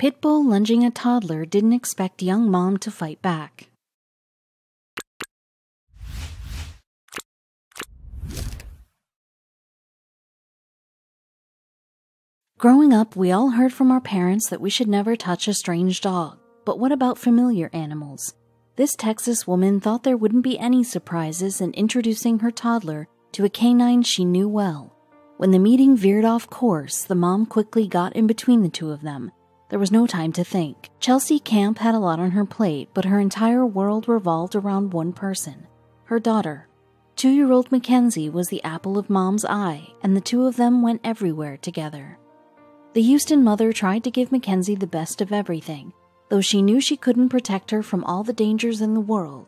Pitbull lunging at Toddler didn't expect young mom to fight back. Growing up, we all heard from our parents that we should never touch a strange dog. But what about familiar animals? This Texas woman thought there wouldn't be any surprises in introducing her toddler to a canine she knew well. When the meeting veered off course, the mom quickly got in between the two of them. There was no time to think. Chelsea Camp had a lot on her plate, but her entire world revolved around one person, her daughter. 2-year-old Mackenzie was the apple of mom's eye, and the two of them went everywhere together. The Houston mother tried to give Mackenzie the best of everything, though she knew she couldn't protect her from all the dangers in the world.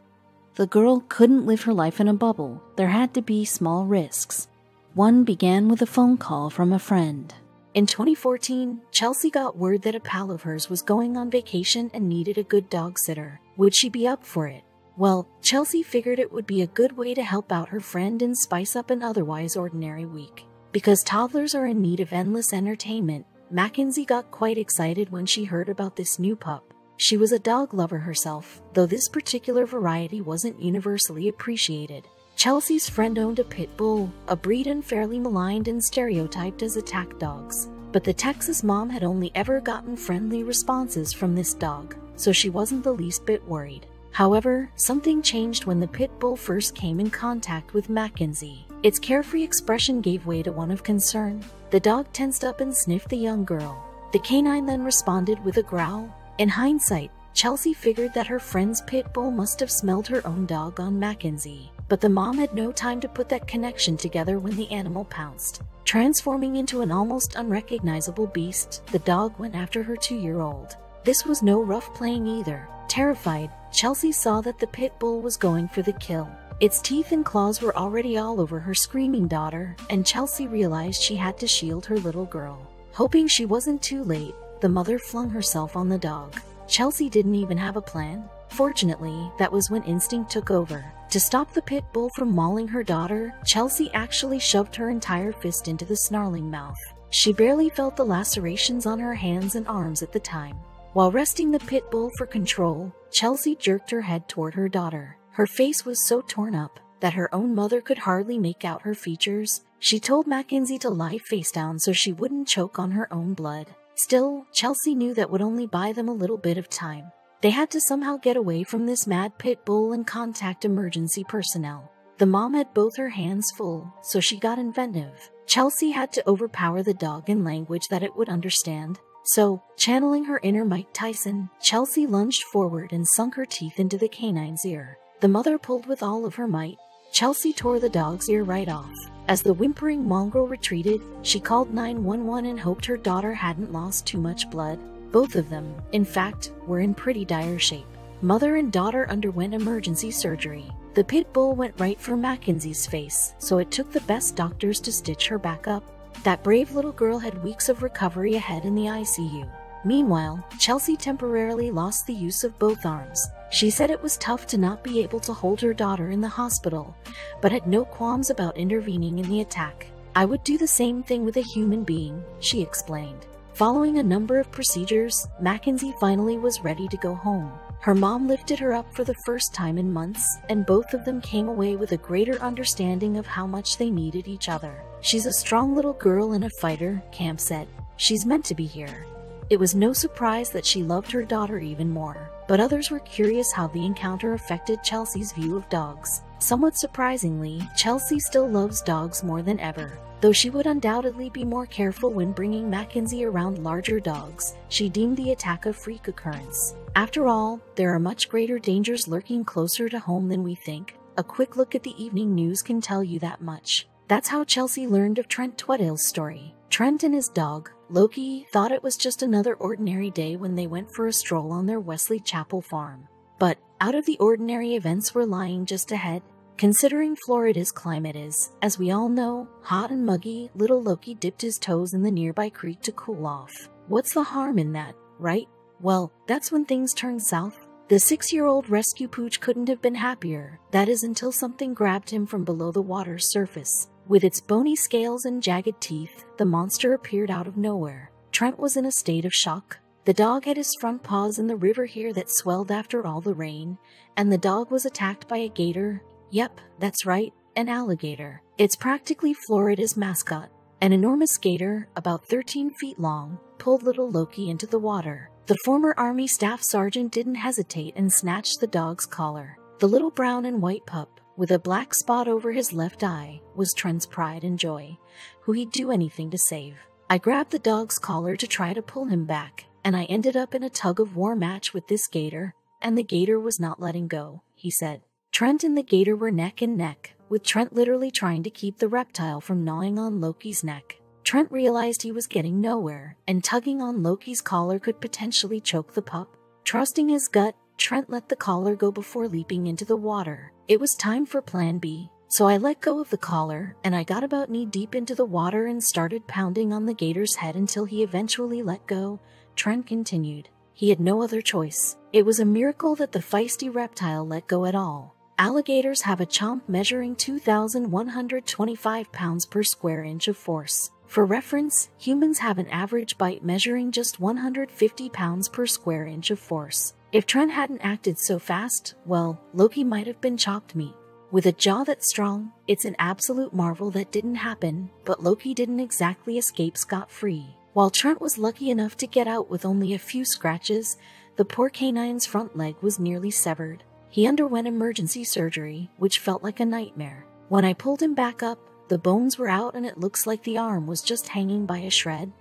The girl couldn't live her life in a bubble. There had to be small risks. One began with a phone call from a friend. In 2014, Chelsea got word that a pal of hers was going on vacation and needed a good dog sitter. Would she be up for it? Well, Chelsea figured it would be a good way to help out her friend and spice up an otherwise ordinary week. Because toddlers are in need of endless entertainment, Mackenzie got quite excited when she heard about this new pup. She was a dog lover herself, though this particular variety wasn't universally appreciated. Chelsea's friend owned a pit bull, a breed unfairly maligned and stereotyped as attack dogs. But the Texas mom had only ever gotten friendly responses from this dog, so she wasn't the least bit worried. However, something changed when the pit bull first came in contact with Mackenzie. Its carefree expression gave way to one of concern. The dog tensed up and sniffed the young girl. The canine then responded with a growl. In hindsight, Chelsea figured that her friend's pit bull must have smelled her own dog on Mackenzie. But the mom had no time to put that connection together when the animal pounced. Transforming into an almost unrecognizable beast, the dog went after her 2-year-old. This was no rough playing either. Terrified, Chelsea saw that the pit bull was going for the kill. Its teeth and claws were already all over her screaming daughter, and Chelsea realized she had to shield her little girl. Hoping she wasn't too late, the mother flung herself on the dog. Chelsea didn't even have a plan. Fortunately, that was when instinct took over. To stop the pit bull from mauling her daughter, Chelsea actually shoved her entire fist into the snarling mouth. She barely felt the lacerations on her hands and arms at the time. While wresting the pit bull for control, Chelsea jerked her head toward her daughter. Her face was so torn up that her own mother could hardly make out her features. She told Mackenzie to lie face down so she wouldn't choke on her own blood. Still, Chelsea knew that would only buy them a little bit of time. They had to somehow get away from this mad pit bull and contact emergency personnel. The mom had both her hands full, so she got inventive. Chelsea had to overpower the dog in language that it would understand. So, channeling her inner Mike Tyson, Chelsea lunged forward and sunk her teeth into the canine's ear. The mother pulled with all of her might. Chelsea tore the dog's ear right off. As the whimpering mongrel retreated, she called 911 and hoped her daughter hadn't lost too much blood. Both of them, in fact, were in pretty dire shape. Mother and daughter underwent emergency surgery. The pit bull went right for Mackenzie's face, so it took the best doctors to stitch her back up. That brave little girl had weeks of recovery ahead in the ICU. Meanwhile, Chelsea temporarily lost the use of both arms. She said it was tough to not be able to hold her daughter in the hospital, but had no qualms about intervening in the attack. "I would do the same thing with a human being," she explained. Following a number of procedures, Mackenzie finally was ready to go home. Her mom lifted her up for the first time in months, and both of them came away with a greater understanding of how much they needed each other. "She's a strong little girl and a fighter," Camp said. "She's meant to be here." It was no surprise that she loved her daughter even more, but others were curious how the encounter affected Chelsea's view of dogs. Somewhat surprisingly, Chelsea still loves dogs more than ever. Though she would undoubtedly be more careful when bringing Mackenzie around larger dogs, she deemed the attack a freak occurrence. After all, there are much greater dangers lurking closer to home than we think. A quick look at the evening news can tell you that much. That's how Chelsea learned of Trent Tweddale's story. Trent and his dog, Loki, thought it was just another ordinary day when they went for a stroll on their Wesley Chapel farm. But out of the ordinary events were lying just ahead. Considering Florida's climate is, as we all know, hot and muggy, little Loki dipped his toes in the nearby creek to cool off. What's the harm in that, right? Well, that's when things turned south. The 6-year-old rescue pooch couldn't have been happier. That is until something grabbed him from below the water's surface. With its bony scales and jagged teeth, the monster appeared out of nowhere. Trent was in a state of shock. The dog had his front paws in the river here that swelled after all the rain, and the dog was attacked by a gator. Yep, that's right, an alligator. It's practically Florida's mascot. An enormous gator, about 13 feet long, pulled little Loki into the water. The former Army staff sergeant didn't hesitate and snatched the dog's collar. The little brown and white pup, with a black spot over his left eye, was Trent's pride and joy, who he'd do anything to save. I grabbed the dog's collar to try to pull him back, and I ended up in a tug-of-war match with this gator, and the gator was not letting go, he said. Trent and the gator were neck and neck, with Trent literally trying to keep the reptile from gnawing on Loki's neck. Trent realized he was getting nowhere, and tugging on Loki's collar could potentially choke the pup. Trusting his gut, Trent let the collar go before leaping into the water. It was time for Plan B, so I let go of the collar, and I got about knee-deep into the water and started pounding on the gator's head until he eventually let go. Trent continued. He had no other choice. It was a miracle that the feisty reptile let go at all. Alligators have a chomp measuring 2,125 pounds per square inch of force. For reference, humans have an average bite measuring just 150 pounds per square inch of force. If Trent hadn't acted so fast, well, Loki might have been chopped meat. With a jaw that's strong, it's an absolute marvel that didn't happen, but Loki didn't exactly escape scot-free. While Trent was lucky enough to get out with only a few scratches, the poor canine's front leg was nearly severed. He underwent emergency surgery, which felt like a nightmare. When I pulled him back up, the bones were out and it looks like the arm was just hanging by a shred,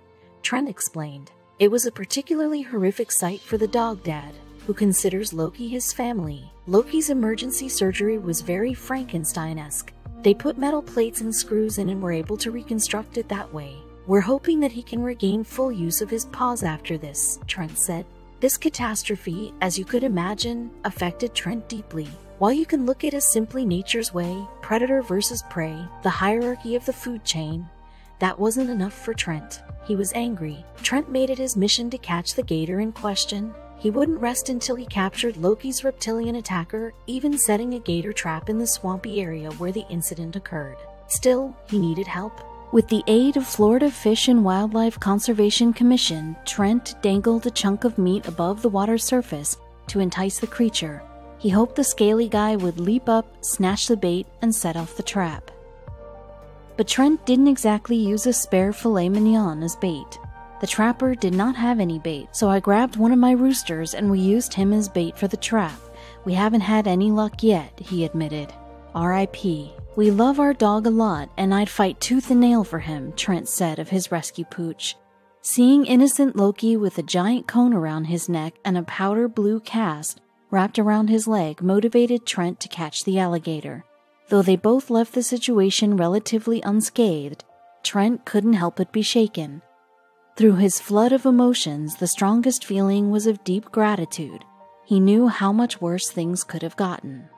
Trent explained. It was a particularly horrific sight for the dog dad, who considers Loki his family. Loki's emergency surgery was very Frankenstein-esque. They put metal plates and screws in and were able to reconstruct it that way. We're hoping that he can regain full use of his paws after this, Trent said. This catastrophe, as you could imagine, affected Trent deeply. While you can look at it as simply nature's way, predator versus prey, the hierarchy of the food chain, that wasn't enough for Trent. He was angry. Trent made it his mission to catch the gator in question. He wouldn't rest until he captured Loki's reptilian attacker, even setting a gator trap in the swampy area where the incident occurred. Still, he needed help. With the aid of Florida Fish and Wildlife Conservation Commission, Trent dangled a chunk of meat above the water's surface to entice the creature. He hoped the scaly guy would leap up, snatch the bait, and set off the trap. But Trent didn't exactly use a spare filet mignon as bait. The trapper did not have any bait, so I grabbed one of my roosters and we used him as bait for the trap. We haven't had any luck yet, he admitted. R.I.P. We love our dog a lot, and I'd fight tooth and nail for him, Trent said of his rescue pooch. Seeing innocent Loki with a giant cone around his neck and a powder blue cast wrapped around his leg motivated Trent to catch the alligator. Though they both left the situation relatively unscathed, Trent couldn't help but be shaken. Through his flood of emotions, the strongest feeling was of deep gratitude. He knew how much worse things could have gotten.